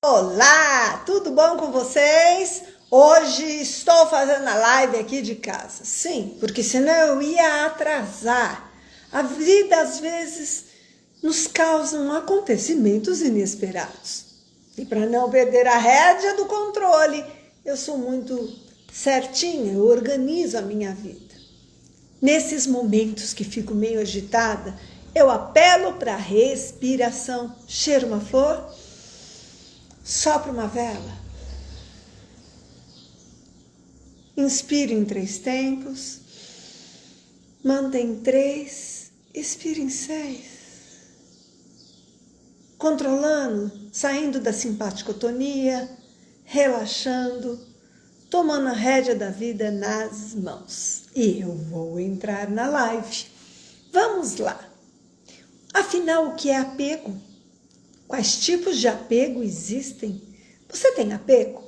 Olá, tudo bom com vocês? Hoje estou fazendo a live aqui de casa. Sim, porque senão eu ia atrasar. A vida às vezes nos causa acontecimentos inesperados. E para não perder a rédea do controle, eu sou muito certinha, eu organizo a minha vida. Nesses momentos que fico meio agitada, eu apelo para a respiração. Cheiro uma flor, sopro uma vela. Inspiro em 3 tempos, mantém 3, expiro em 6. Controlando, saindo da simpaticotonia, relaxando, tomando a rédea da vida nas mãos. E eu vou entrar na live. Vamos lá. Afinal, o que é apego? Quais tipos de apego existem? Você tem apego?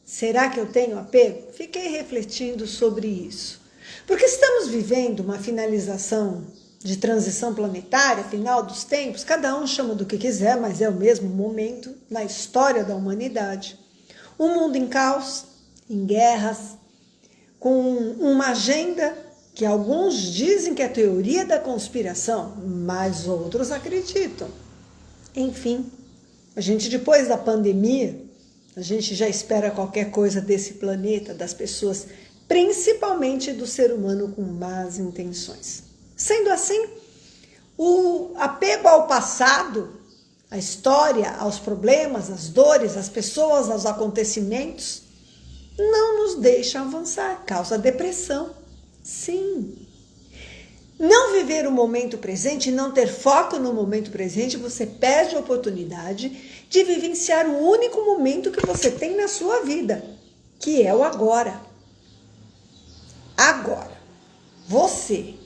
Será que eu tenho apego? Fiquei refletindo sobre isso. Porque estamos vivendo uma finalização de transição planetária, final dos tempos, cada um chama do que quiser, mas é o mesmo momento na história da humanidade. Um mundo em caos, em guerras, com uma agenda que alguns dizem que é teoria da conspiração, mas outros acreditam. Enfim, a gente depois da pandemia, a gente já espera qualquer coisa desse planeta, das pessoas, principalmente do ser humano com más intenções. Sendo assim, o apego ao passado, à história, aos problemas, às dores, às pessoas, aos acontecimentos, não nos deixa avançar, causa depressão. Sim. Não viver o momento presente, não ter foco no momento presente, você perde a oportunidade de vivenciar o único momento que você tem na sua vida, que é o agora. Agora, você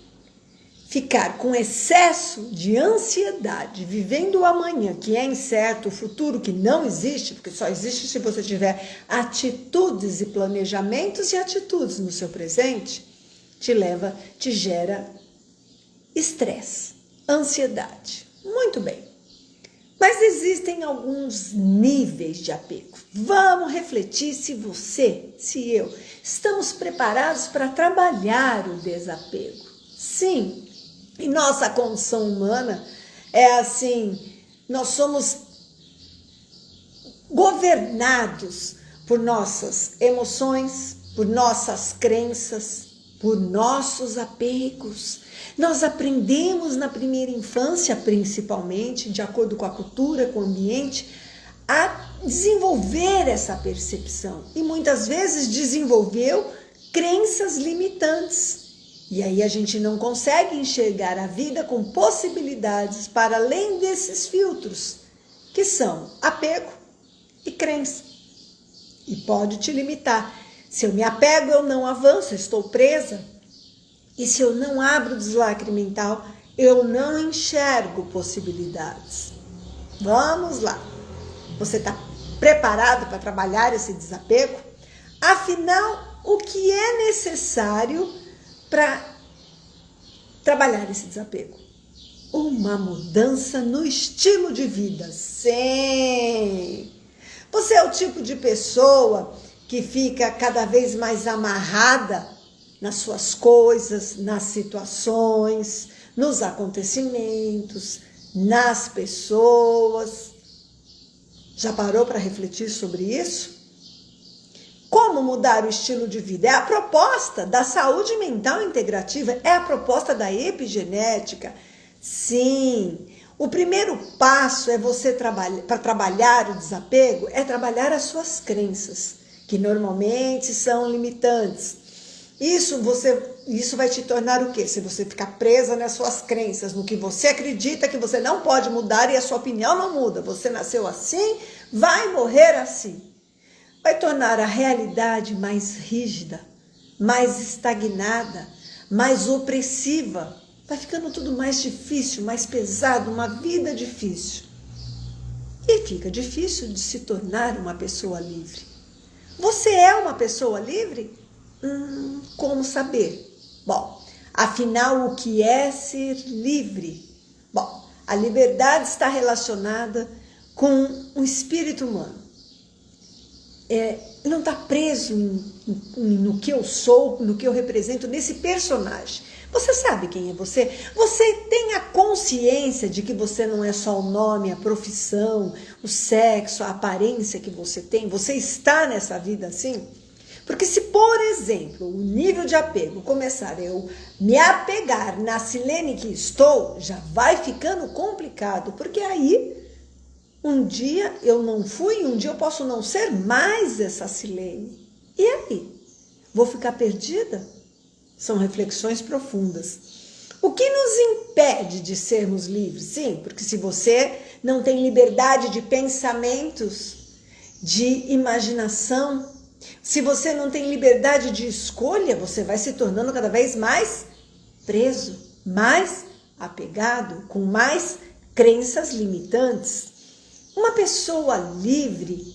ficar com excesso de ansiedade, vivendo o amanhã, que é incerto, o futuro que não existe, porque só existe se você tiver atitudes e planejamentos e atitudes no seu presente, te gera estresse, ansiedade. Muito bem. Mas existem alguns níveis de apego. Vamos refletir se eu, estamos preparados para trabalhar o desapego. Sim, e nossa condição humana é assim, nós somos governados por nossas emoções, por nossas crenças, por nossos apegos. Nós aprendemos na primeira infância, principalmente, de acordo com a cultura, com o ambiente, a desenvolver essa percepção. E muitas vezes desenvolveu crenças limitantes. E aí a gente não consegue enxergar a vida com possibilidades para além desses filtros, que são apego e crença. E pode te limitar. Se eu me apego, eu não avanço, eu estou presa. E se eu não abro o deslacre mental, eu não enxergo possibilidades. Vamos lá. Você está preparado para trabalhar esse desapego? Afinal, o que é necessário para trabalhar esse desapego? Uma mudança no estilo de vida. Sim! Você é o tipo de pessoa que fica cada vez mais amarrada nas suas coisas, nas situações, nos acontecimentos, nas pessoas. Já parou para refletir sobre isso? Como mudar o estilo de vida? É a proposta da saúde mental integrativa, é a proposta da epigenética. Sim, o primeiro passo é você para trabalhar o desapego, é trabalhar as suas crenças, que normalmente são limitantes. Isso vai te tornar o quê? Se você ficar presa nas suas crenças, no que você acredita que você não pode mudar e a sua opinião não muda. Você nasceu assim, vai morrer assim. Vai tornar a realidade mais rígida, mais estagnada, mais opressiva. Vai ficando tudo mais difícil, mais pesado, uma vida difícil. E fica difícil de se tornar uma pessoa livre. Você é uma pessoa livre? Como saber? Bom, afinal, o que é ser livre? Bom, a liberdade está relacionada com o espírito humano. não está preso no que eu sou, no que eu represento, nesse personagem. Você sabe quem é você? Você tem a consciência de que você não é só o nome, a profissão, o sexo, a aparência que você tem? Você está nessa vida assim? Porque se, por exemplo, o nível de apego começar eu me apegar na Silene que estou, já vai ficando complicado, porque aí um dia eu não fui, um dia eu posso não ser mais essa Silene. E aí? Vou ficar perdida? São reflexões profundas. O que nos impede de sermos livres? Sim, porque se você não tem liberdade de pensamentos, de imaginação, se você não tem liberdade de escolha, você vai se tornando cada vez mais preso, mais apegado, com mais crenças limitantes. Uma pessoa livre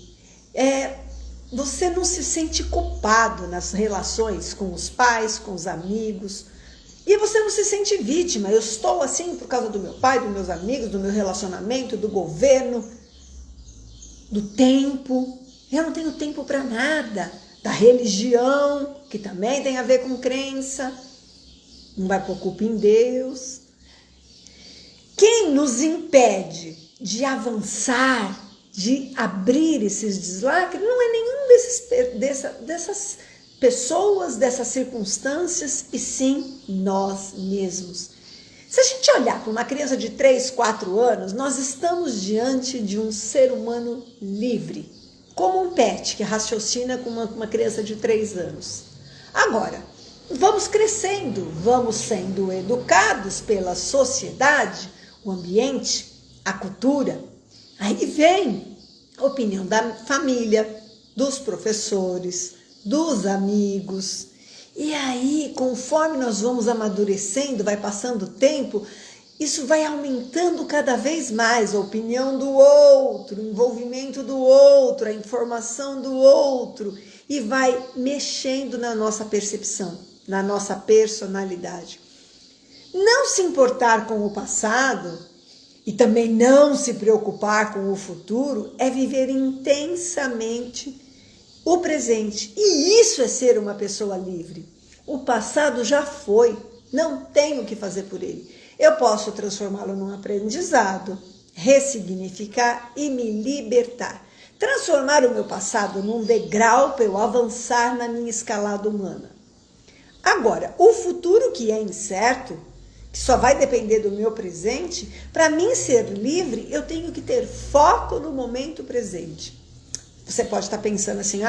você não se sente culpado nas relações com os pais, com os amigos. E você não se sente vítima. Eu estou assim por causa do meu pai, dos meus amigos, do meu relacionamento, do governo, do tempo. Eu não tenho tempo para nada. Da religião, que também tem a ver com crença. Não vai pôr culpa em Deus. Quem nos impede de avançar, de abrir esses deslacres, não é nenhum dessas pessoas, dessas circunstâncias, e sim nós mesmos. Se a gente olhar para uma criança de 3, 4 anos, nós estamos diante de um ser humano livre, como um pet que raciocina com uma criança de 3 anos. Agora, vamos crescendo, vamos sendo educados pela sociedade, o ambiente, a cultura. Aí vem a opinião da família, dos professores, dos amigos. E aí, conforme nós vamos amadurecendo, vai passando o tempo, isso vai aumentando cada vez mais a opinião do outro, o envolvimento do outro, a informação do outro, e vai mexendo na nossa percepção, na nossa personalidade. Não se importar com o passado e também não se preocupar com o futuro é viver intensamente o presente. E isso é ser uma pessoa livre. O passado já foi, não tenho o que fazer por ele. Eu posso transformá-lo num aprendizado, ressignificar e me libertar. Transformar o meu passado num degrau para eu avançar na minha escalada humana. Agora, o futuro que é incerto, que só vai depender do meu presente, para mim ser livre, eu tenho que ter foco no momento presente. Você pode estar pensando assim,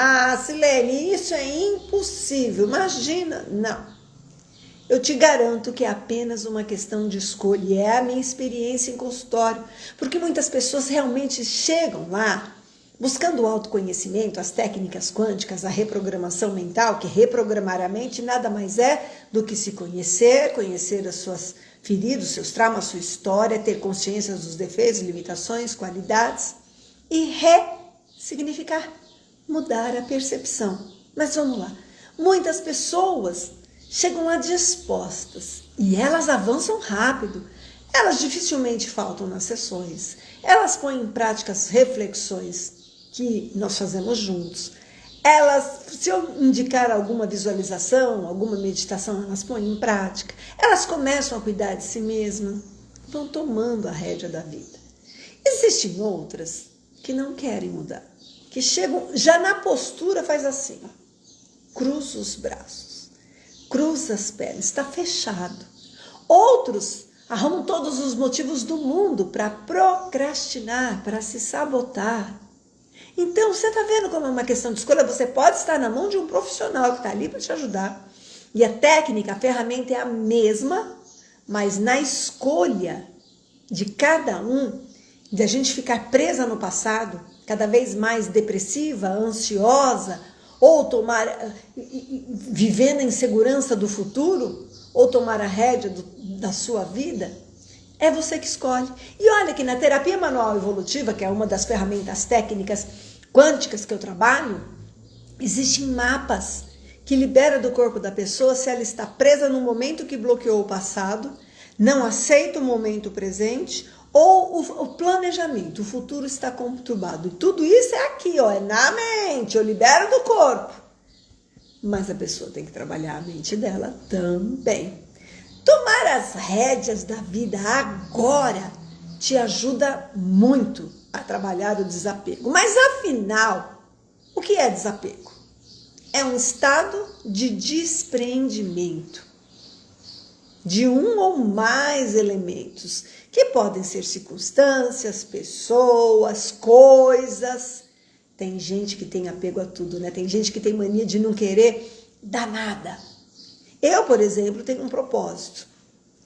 Silene, isso é impossível, imagina. Não, eu te garanto que é apenas uma questão de escolha, e é a minha experiência em consultório, porque muitas pessoas realmente chegam lá, buscando o autoconhecimento, as técnicas quânticas, a reprogramação mental, que reprogramar a mente nada mais é do que se conhecer, conhecer as suas feridas, os seus traumas, a sua história, ter consciência dos defeitos, limitações, qualidades e ressignificar, mudar a percepção. Mas vamos lá, muitas pessoas chegam lá dispostas e elas avançam rápido, elas dificilmente faltam nas sessões, elas põem em prática as reflexões que nós fazemos juntos. Elas, se eu indicar alguma visualização, alguma meditação, elas põem em prática. Elas começam a cuidar de si mesmas, vão tomando a rédea da vida. Existem outras que não querem mudar, que chegam, já na postura faz assim, cruza os braços, cruza as pernas, está fechado. Outros arrumam todos os motivos do mundo para procrastinar, para se sabotar. Então, você está vendo como é uma questão de escolha? Você pode estar na mão de um profissional que está ali para te ajudar. E a técnica, a ferramenta é a mesma, mas na escolha de cada um, de a gente ficar presa no passado, cada vez mais depressiva, ansiosa, ou vivendo a insegurança do futuro, ou tomar a rédea da sua vida, é você que escolhe. E olha que na terapia manual evolutiva, que é uma das ferramentas técnicas quânticas que eu trabalho, existem mapas que liberam do corpo da pessoa se ela está presa no momento que bloqueou o passado, não aceita o momento presente, Ou o planejamento, o futuro está conturbado. E tudo isso é aqui, ó, é na mente, eu libero do corpo. Mas a pessoa tem que trabalhar a mente dela também. Tomar as rédeas da vida agora te ajuda muito a trabalhar o desapego. Mas afinal, o que é desapego? É um estado de despreendimento de um ou mais elementos, que podem ser circunstâncias, pessoas, coisas. Tem gente que tem apego a tudo, né? Tem gente que tem mania de não querer dar nada. Eu, por exemplo, tenho um propósito.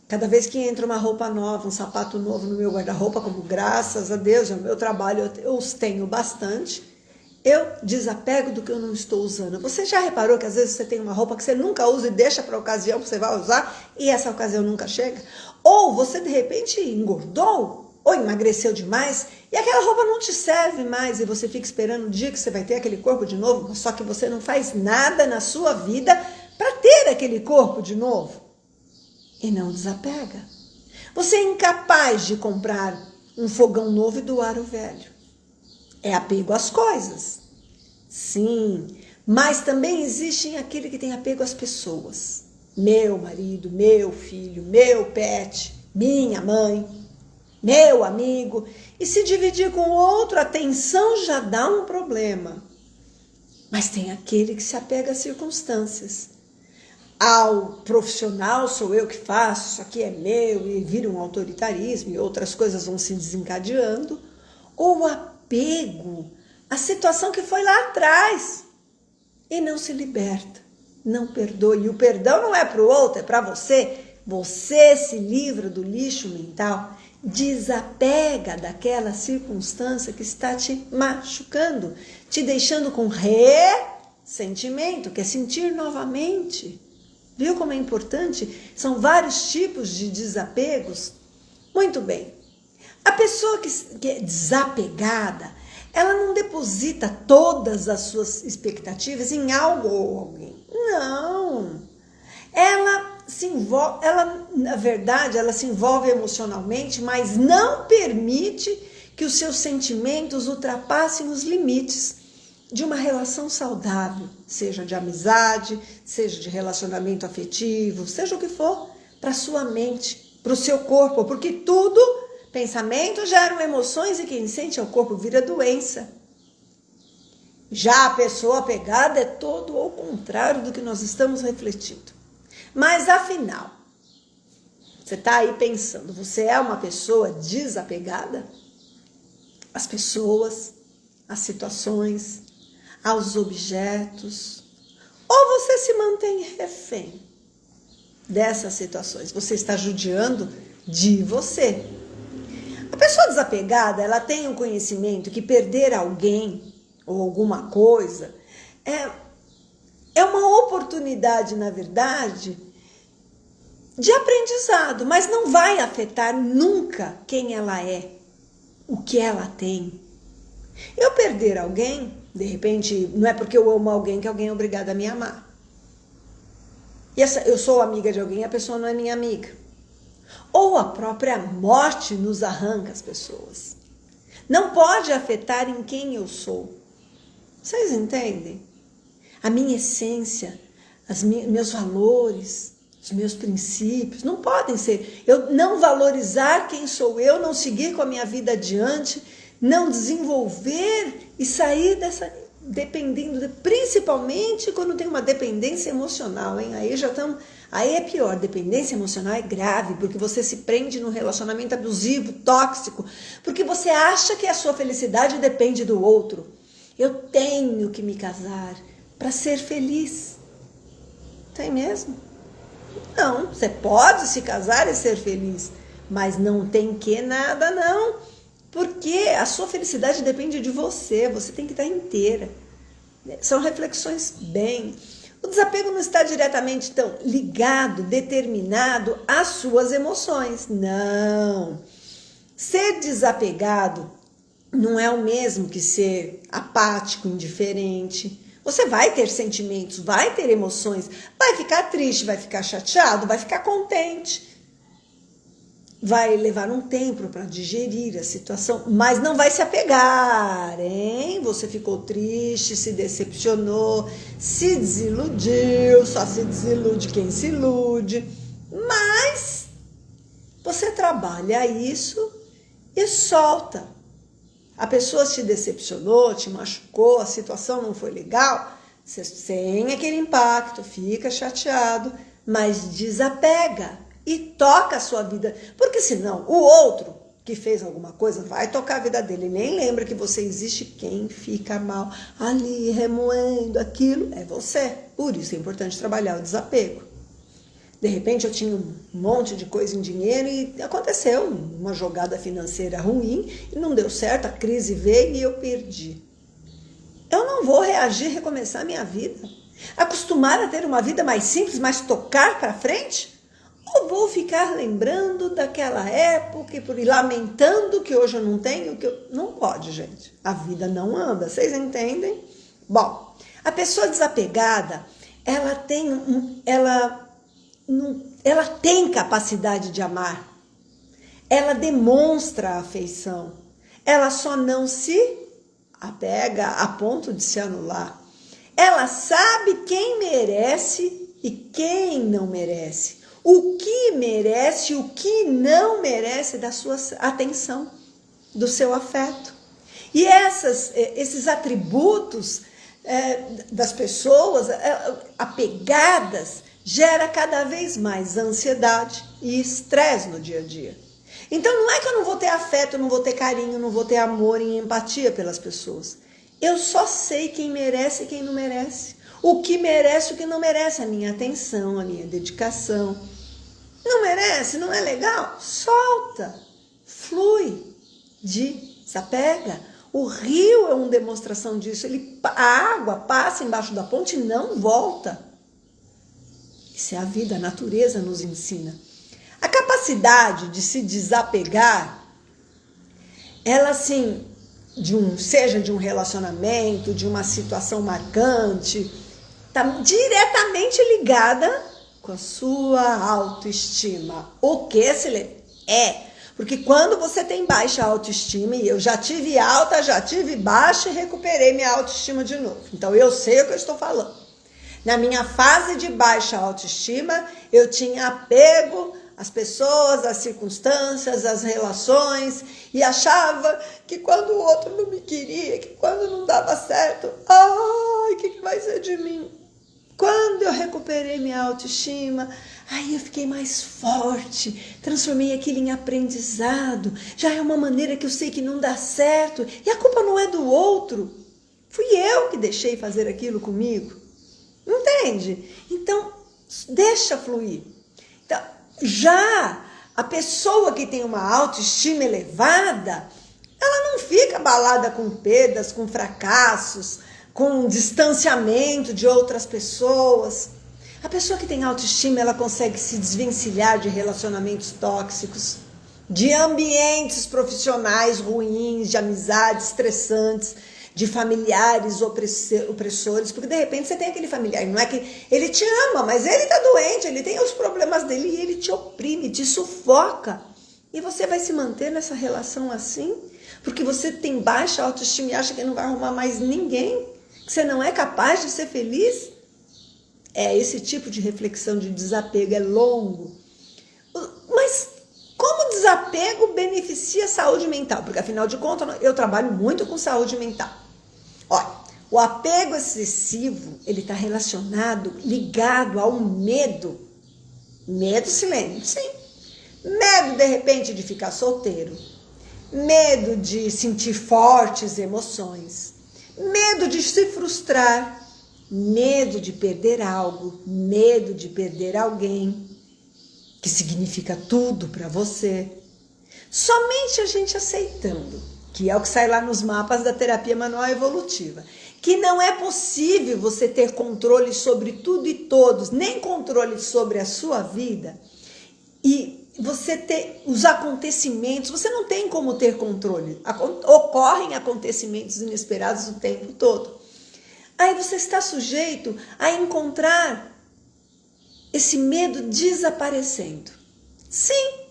Cada vez que entra uma roupa nova, um sapato novo no meu guarda-roupa, como graças a Deus, é o meu trabalho, eu os tenho bastante, eu desapego do que eu não estou usando. Você já reparou que às vezes você tem uma roupa que você nunca usa e deixa para a ocasião que você vai usar e essa ocasião nunca chega? Ou você de repente engordou ou emagreceu demais e aquela roupa não te serve mais e você fica esperando o dia que você vai ter aquele corpo de novo, só que você não faz nada na sua vida para ter aquele corpo de novo e não desapega. Você é incapaz de comprar um fogão novo e doar o velho. É apego às coisas. Sim, mas também existe aquele que tem apego às pessoas. Meu marido, meu filho, meu pet, minha mãe, meu amigo. E se dividir com outro, a tensão já dá um problema. Mas tem aquele que se apega às circunstâncias. Ao profissional, sou eu que faço, isso aqui é meu, e vira um autoritarismo e outras coisas vão se desencadeando. Ou apego à situação que foi lá atrás e não se liberta, não perdoa. E o perdão não é para o outro, é para você. Você se livra do lixo mental, desapega daquela circunstância que está te machucando, te deixando com ressentimento, que é sentir novamente. Viu como é importante? São vários tipos de desapegos. Muito bem. A pessoa que é desapegada, ela não deposita todas as suas expectativas em algo ou alguém. Não. Ela se envolve, na verdade, ela se envolve emocionalmente, mas não permite que os seus sentimentos ultrapassem os limites de uma relação saudável, seja de amizade, seja de relacionamento afetivo, seja o que for, para sua mente, para o seu corpo, porque tudo, pensamentos geram emoções e quem sente é o corpo, vira doença. Já a pessoa apegada é todo ao contrário do que nós estamos refletindo. Mas afinal, você está aí pensando, você é uma pessoa desapegada? Às pessoas, às situações, aos objetos, ou você se mantém refém dessas situações? Você está judiando de você. A pessoa desapegada, ela tem um conhecimento que perder alguém ou alguma coisa é uma oportunidade, na verdade, de aprendizado, mas não vai afetar nunca quem ela é, o que ela tem. Eu perder alguém, de repente, não é porque eu amo alguém que alguém é obrigado a me amar. E eu sou amiga de alguém e a pessoa não é minha amiga. Ou a própria morte nos arranca as pessoas. Não pode afetar em quem eu sou. Vocês entendem? A minha essência, meus valores, os meus princípios, não podem ser. Eu não valorizar quem sou eu, não seguir com a minha vida adiante, não desenvolver e sair dessa, dependendo, principalmente quando tem uma dependência emocional, hein? Aí é pior, dependência emocional é grave, porque você se prende num relacionamento abusivo, tóxico, porque você acha que a sua felicidade depende do outro. Eu tenho que me casar para ser feliz. Tem mesmo? Não, você pode se casar e ser feliz, mas não tem que nada não, porque a sua felicidade depende de você, você tem que estar inteira. São reflexões bem. O desapego não está diretamente tão ligado, determinado às suas emoções. Não. Ser desapegado não é o mesmo que ser apático, indiferente. Você vai ter sentimentos, vai ter emoções, vai ficar triste, vai ficar chateado, vai ficar contente. vai levar um tempo para digerir a situação, mas não vai se apegar, hein? Você ficou triste, se decepcionou, se desiludiu, só se desilude quem se ilude, mas você trabalha isso e solta. A pessoa te decepcionou, te machucou, a situação não foi legal, você tem aquele impacto, fica chateado, mas desapega e toca a sua vida, porque senão o outro que fez alguma coisa vai tocar a vida dele, nem lembra que você existe. Quem fica mal ali remoendo aquilo é você. Por isso é importante trabalhar o desapego. De repente eu tinha um monte de coisa em dinheiro e aconteceu uma jogada financeira ruim e não deu certo, a crise veio e eu perdi. Eu não vou reagir, recomeçar a minha vida? Acostumar a ter uma vida mais simples, mais tocar para frente? Ou vou ficar lembrando daquela época e lamentando que hoje eu não tenho? Não pode, gente. A vida não anda, vocês entendem? Bom, a pessoa desapegada, ela tem capacidade de amar, ela demonstra afeição, ela só não se apega a ponto de se anular. Ela sabe quem merece e quem não merece, o que merece e o que não merece da sua atenção, do seu afeto. E esses atributos das pessoas apegadas gera cada vez mais ansiedade e estresse no dia a dia. Então não é que eu não vou ter afeto, não vou ter carinho, não vou ter amor e empatia pelas pessoas. Eu só sei quem merece e quem não merece. O que merece e o que não merece. A minha atenção, a minha dedicação. Não merece? Não é legal? Solta. Flui. Desapega. O rio é uma demonstração disso. A água passa embaixo da ponte e não volta. Isso é a vida, a natureza nos ensina. A capacidade de se desapegar, ela assim, seja de um relacionamento, de uma situação marcante, está diretamente ligada com a sua autoestima. O que porque quando você tem baixa autoestima, e eu já tive alta, já tive baixa e recuperei minha autoestima de novo. Então eu sei o que eu estou falando. Na minha fase de baixa autoestima, eu tinha apego às pessoas, às circunstâncias, às relações, e achava que quando o outro não me queria, que quando não dava certo, o que vai ser de mim? Quando eu recuperei minha autoestima, aí eu fiquei mais forte, transformei aquilo em aprendizado, já é uma maneira que eu sei que não dá certo, e a culpa não é do outro, fui eu que deixei fazer aquilo comigo. Entende? Então, deixa fluir. Então, já a pessoa que tem uma autoestima elevada, ela não fica abalada com perdas, com fracassos, com distanciamento de outras pessoas. A pessoa que tem autoestima, ela consegue se desvencilhar de relacionamentos tóxicos, de ambientes profissionais ruins, de amizades estressantes, de familiares opressores, porque de repente você tem aquele familiar, não é que ele te ama, mas ele tá doente, ele tem os problemas dele e ele te oprime, te sufoca. E você vai se manter nessa relação assim, porque você tem baixa autoestima e acha que não vai arrumar mais ninguém, que você não é capaz de ser feliz? Esse tipo de reflexão de desapego é longo. Mas como desapego beneficia a saúde mental? Porque afinal de contas eu trabalho muito com saúde mental. Olha, o apego excessivo, ele está ligado ao medo. Medo, silêncio, sim. Medo, de repente, de ficar solteiro. Medo de sentir fortes emoções. Medo de se frustrar. Medo de perder algo. Medo de perder alguém, que significa tudo para você. Somente a gente aceitando, que é o que sai lá nos mapas da terapia manual evolutiva, que não é possível você ter controle sobre tudo e todos, nem controle sobre a sua vida, e você ter os acontecimentos, você não tem como ter controle, ocorrem acontecimentos inesperados o tempo todo. Aí você está sujeito a encontrar esse medo desaparecendo. Sim,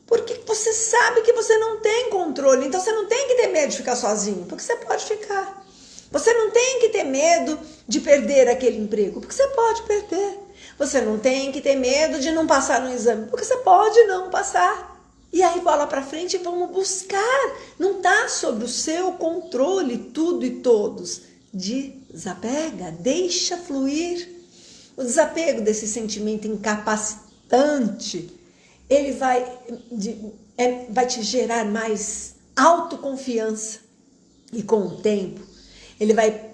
Porque você sabe que você não tem controle, então você não tem que ter medo de ficar sozinho, porque você pode ficar. Você não tem que ter medo de perder aquele emprego, porque você pode perder. Você não tem que ter medo de não passar no exame, porque você pode não passar. E aí bola para frente e vamos buscar. Não está sob o seu controle tudo e todos. Desapega, deixa fluir. O desapego desse sentimento incapacitante, ele vai te gerar mais autoconfiança. E com o tempo, ele vai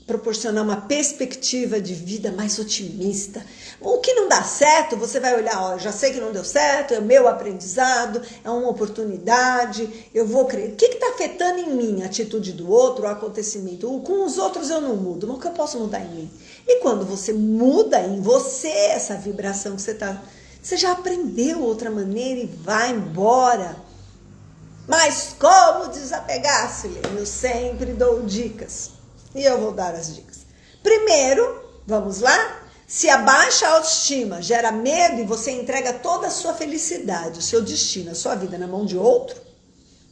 proporcionar uma perspectiva de vida mais otimista. O que não dá certo, você vai olhar, ó, já sei que não deu certo, é o meu aprendizado, é uma oportunidade, eu vou crer. O que está afetando em mim? A atitude do outro, o acontecimento? Com os outros eu não mudo, mas o que eu posso mudar em mim? E quando você muda em você essa vibração que você já aprendeu outra maneira e vai embora. Mas como desapegar, Silene? Eu sempre dou dicas. E eu vou dar as dicas. Primeiro, vamos lá? Se a baixa autoestima gera medo e você entrega toda a sua felicidade, o seu destino, a sua vida na mão de outro,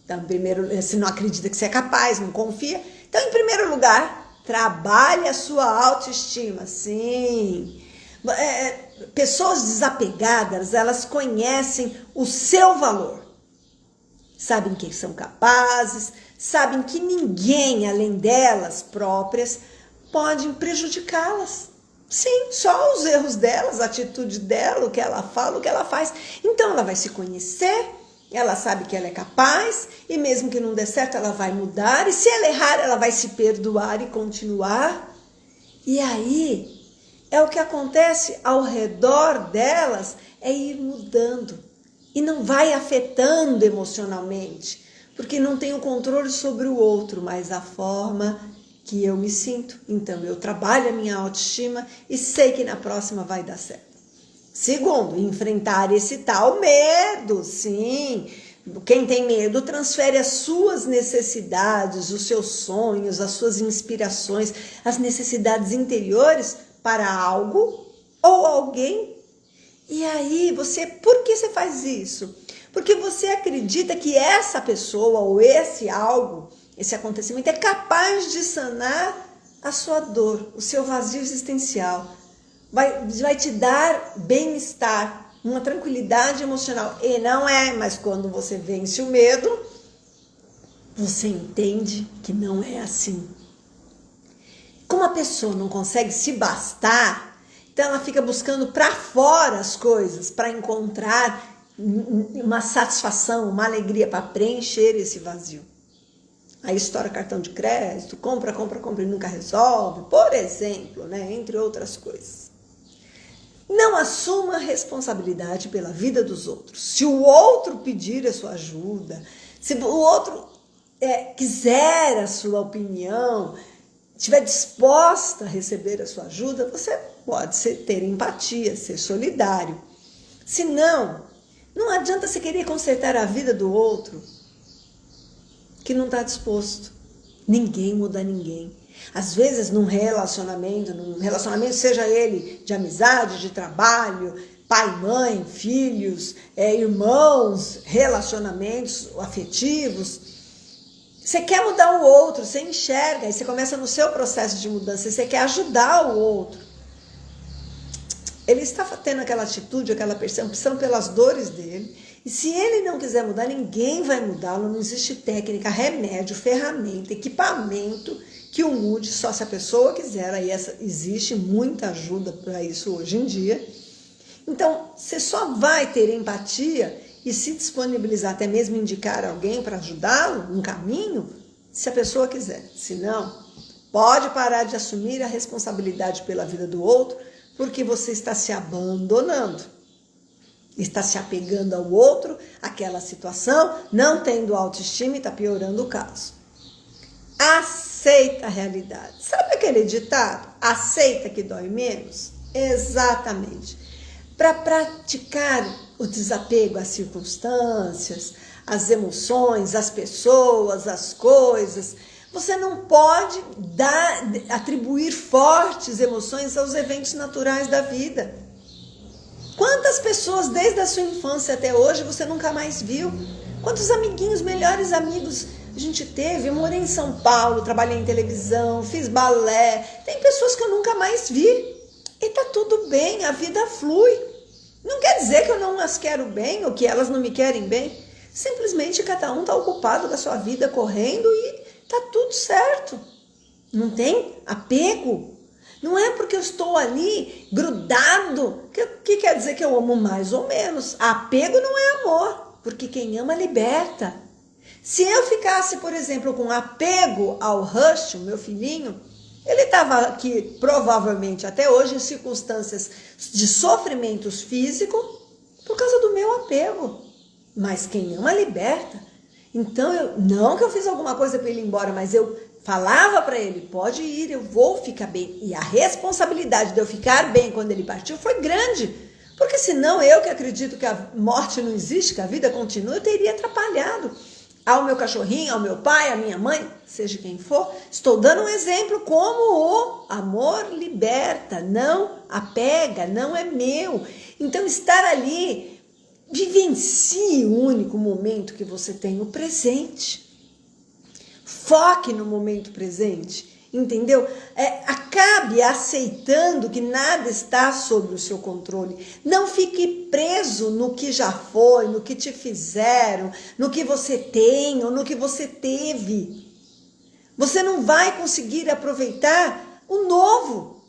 então, primeiro, se não acredita que você é capaz, não confia, então, em primeiro lugar, trabalhe a sua autoestima. Sim. Pessoas desapegadas, elas conhecem o seu valor. Sabem que são capazes, sabem que ninguém, além delas próprias, pode prejudicá-las. Sim, só os erros delas, a atitude dela, o que ela fala, o que ela faz. Então ela vai se conhecer, ela sabe que ela é capaz, e mesmo que não dê certo, ela vai mudar, e se ela errar, ela vai se perdoar e continuar. E aí, é o que acontece ao redor delas, é ir mudando. E não vai afetando emocionalmente, porque não tem o controle sobre o outro, mas a forma que eu me sinto. Então, eu trabalho a minha autoestima e sei que na próxima vai dar certo. Segundo, enfrentar esse tal medo. Sim, quem tem medo transfere as suas necessidades, os seus sonhos, as suas inspirações, as necessidades interiores para algo ou alguém. E aí, por que você faz isso? Porque você acredita que essa pessoa ou esse algo, esse acontecimento é capaz de sanar a sua dor, o seu vazio existencial. Vai te dar bem-estar, uma tranquilidade emocional. E não é, mas quando você vence o medo, você entende que não é assim. Como a pessoa não consegue se bastar, então ela fica buscando para fora as coisas, para encontrar uma satisfação, uma alegria, para preencher esse vazio. Aí estoura cartão de crédito, compra e nunca resolve, por exemplo, né? Entre outras coisas. Não assuma responsabilidade pela vida dos outros. Se o outro pedir a sua ajuda, se o outro quiser a sua opinião, estiver disposta a receber a sua ajuda, você pode ter empatia, ser solidário. Se não, não adianta você querer consertar a vida do outro que não está disposto. Ninguém muda ninguém. Às vezes, num relacionamento, seja ele de amizade, de trabalho, pai, mãe, filhos, irmãos, relacionamentos afetivos, você quer mudar o outro, você enxerga, e você começa no seu processo de mudança, você quer ajudar o outro. Ele está tendo aquela atitude, aquela percepção pelas dores dele, e se ele não quiser mudar, ninguém vai mudá-lo, não existe técnica, remédio, ferramenta, equipamento que o mude, só se a pessoa quiser, aí existe muita ajuda para isso hoje em dia. Então, você só vai ter empatia e se disponibilizar, até mesmo indicar alguém para ajudá-lo, um caminho, se a pessoa quiser. Se não, pode parar de assumir a responsabilidade pela vida do outro, porque você está se abandonando, está se apegando ao outro, àquela situação, não tendo autoestima e está piorando o caso. Aceita a realidade. Sabe aquele ditado? Aceita que dói menos? Exatamente. Para praticar o desapego às circunstâncias, às emoções, às pessoas, às coisas, você não pode atribuir fortes emoções aos eventos naturais da vida. Quantas pessoas desde a sua infância até hoje você nunca mais viu? Quantos amiguinhos, melhores amigos a gente teve? Eu morei em São Paulo, trabalhei em televisão, fiz balé. Tem pessoas que eu nunca mais vi. E tá tudo bem, a vida flui. Não quer dizer que eu não as quero bem ou que elas não me querem bem. Simplesmente cada um tá ocupado com a sua vida, correndo, e tá tudo certo. Não tem apego. Não é porque eu estou ali grudado que quer dizer que eu amo mais ou menos. Apego não é amor, porque quem ama liberta. Se eu ficasse, por exemplo, com apego ao Rush, o meu filhinho, ele estava aqui provavelmente até hoje em circunstâncias de sofrimentos físicos por causa do meu apego. Mas quem ama liberta. Então, não que eu fiz alguma coisa para ele ir embora, mas eu falava para ele, pode ir, eu vou ficar bem. E a responsabilidade de eu ficar bem quando ele partiu foi grande. Porque senão eu que acredito que a morte não existe, que a vida continua, eu teria atrapalhado ao meu cachorrinho, ao meu pai, à minha mãe, seja quem for. Estou dando um exemplo como o amor liberta, não apega, não é meu. Então estar ali, vivencie o único momento que você tem, o presente. Foque no momento presente, entendeu? Acabe aceitando que nada está sob o seu controle. Não fique preso no que já foi, no que te fizeram, no que você tem ou no que você teve. Você não vai conseguir aproveitar o novo.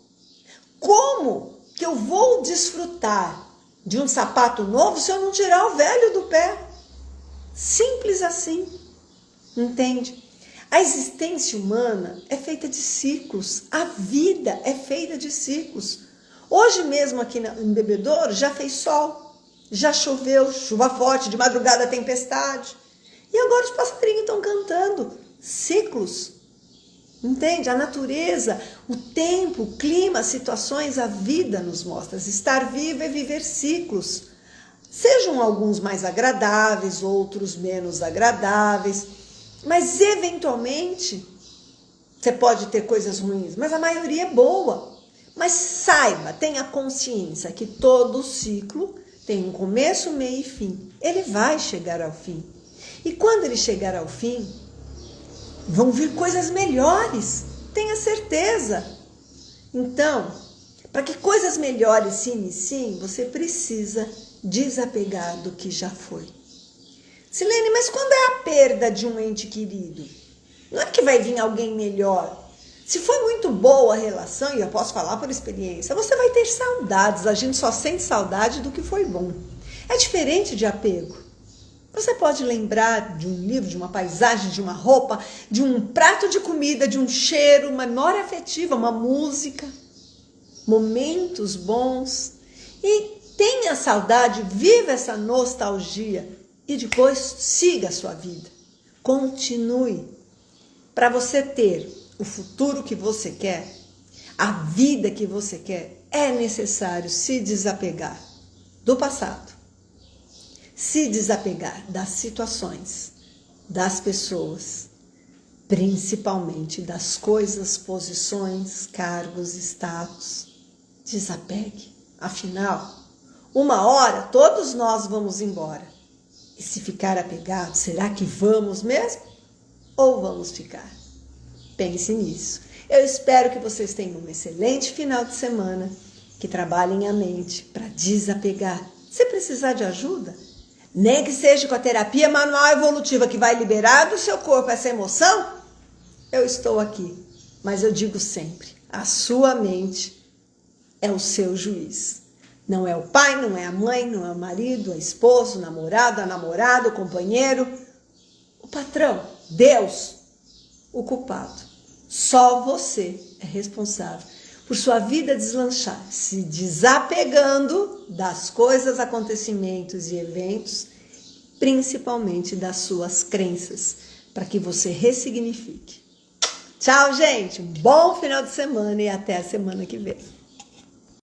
Como que eu vou desfrutar de um sapato novo se eu não tirar o velho do pé? Simples assim, entende? A existência humana é feita de ciclos, a vida é feita de ciclos. Hoje mesmo aqui em Bebedouro já fez sol, já choveu, chuva forte, de madrugada tempestade. E agora os passarinhos estão cantando. Ciclos, entende? A natureza, o tempo, o clima, as situações, a vida nos mostra. Estar vivo é viver ciclos. Sejam alguns mais agradáveis, outros menos agradáveis. Mas eventualmente você pode ter coisas ruins, mas a maioria é boa. Mas saiba, tenha consciência que todo ciclo tem um começo, meio e fim. Ele vai chegar ao fim. E quando ele chegar ao fim, vão vir coisas melhores, tenha certeza. Então, para que coisas melhores se iniciem, você precisa desapegar do que já foi. Silene, mas quando é a perda de um ente querido? Não é que vai vir alguém melhor. Se foi muito boa a relação, e eu posso falar por experiência, você vai ter saudades. A gente só sente saudade do que foi bom. É diferente de apego. Você pode lembrar de um livro, de uma paisagem, de uma roupa, de um prato de comida, de um cheiro, uma memória afetiva, uma música, momentos bons. E tenha saudade, viva essa nostalgia. E depois siga a sua vida. Continue. Para você ter o futuro que você quer, a vida que você quer, é necessário se desapegar do passado. Se desapegar das situações, das pessoas, principalmente das coisas, posições, cargos, status. Desapegue. Afinal, uma hora todos nós vamos embora. E se ficar apegado, será que vamos mesmo? Ou vamos ficar? Pense nisso. Eu espero que vocês tenham um excelente final de semana, que trabalhem a mente para desapegar. Se precisar de ajuda, nem que seja com a terapia manual evolutiva que vai liberar do seu corpo essa emoção, eu estou aqui. Mas eu digo sempre, a sua mente é o seu juiz. Não é o pai, não é a mãe, não é o marido, o esposo, o namorado, a namorada, o companheiro, o patrão, Deus, o culpado. Só você é responsável por sua vida deslanchar, se desapegando das coisas, acontecimentos e eventos, principalmente das suas crenças, para que você ressignifique. Tchau, gente! Um bom final de semana e até a semana que vem.